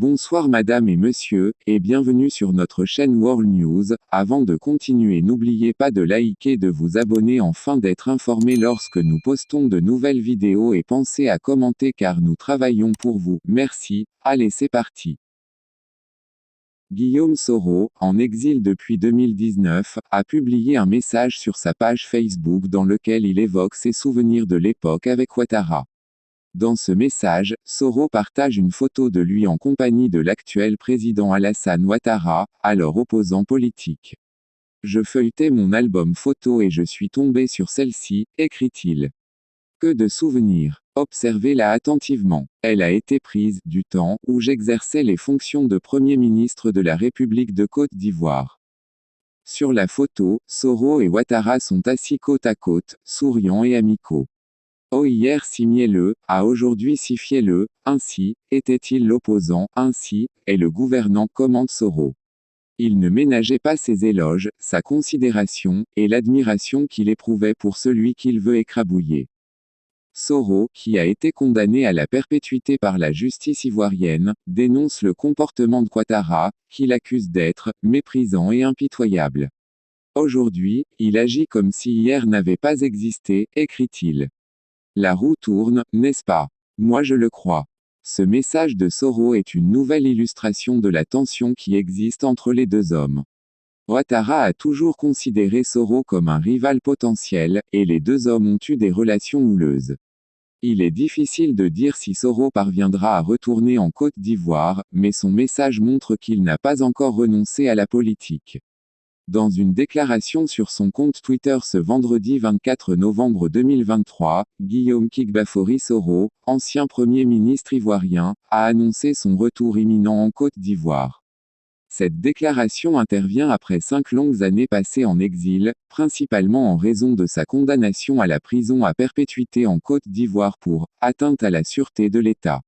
Bonsoir madame et monsieur, et bienvenue sur notre chaîne World News. Avant de continuer, n'oubliez pas de liker et de vous abonner afin d'être informé lorsque nous postons de nouvelles vidéos et pensez à commenter car nous travaillons pour vous. Merci, allez c'est parti. Guillaume Soro, en exil depuis 2019, a publié un message sur sa page Facebook dans lequel il évoque ses souvenirs de l'époque avec Ouattara. Dans ce message, Soro partage une photo de lui en compagnie de l'actuel président Alassane Ouattara, alors opposant politique. Je feuilletais mon album photo et je suis tombé sur celle-ci, écrit-il. Que de souvenirs. Observez-la attentivement. Elle a été prise du temps où j'exerçais les fonctions de Premier ministre de la République de Côte d'Ivoire. Sur la photo, Soro et Ouattara sont assis côte à côte, souriants et amicaux. Oh hier si mielleux, ah aujourd'hui si fielleux, ainsi, était-il l'opposant, ainsi, est le gouvernant commente Soro. Il ne ménageait pas ses éloges, sa considération, et l'admiration qu'il éprouvait pour celui qu'il veut écrabouiller. Soro, qui a été condamné à la perpétuité par la justice ivoirienne, dénonce le comportement de Ouattara, qu'il accuse d'être méprisant et impitoyable. Aujourd'hui, il agit comme si hier n'avait pas existé, écrit-il. La roue tourne, n'est-ce pas? Moi je le crois. Ce message de Soro est une nouvelle illustration de la tension qui existe entre les deux hommes. Ouattara a toujours considéré Soro comme un rival potentiel, et les deux hommes ont eu des relations houleuses. Il est difficile de dire si Soro parviendra à retourner en Côte d'Ivoire, mais son message montre qu'il n'a pas encore renoncé à la politique. Dans une déclaration sur son compte Twitter ce vendredi 24 novembre 2023, Guillaume Kigbafori Soro, ancien Premier ministre ivoirien, a annoncé son retour imminent en Côte d'Ivoire. Cette déclaration intervient après 5 longues années passées en exil, principalement en raison de sa condamnation à la prison à perpétuité en Côte d'Ivoire pour atteinte à la sûreté de l'État.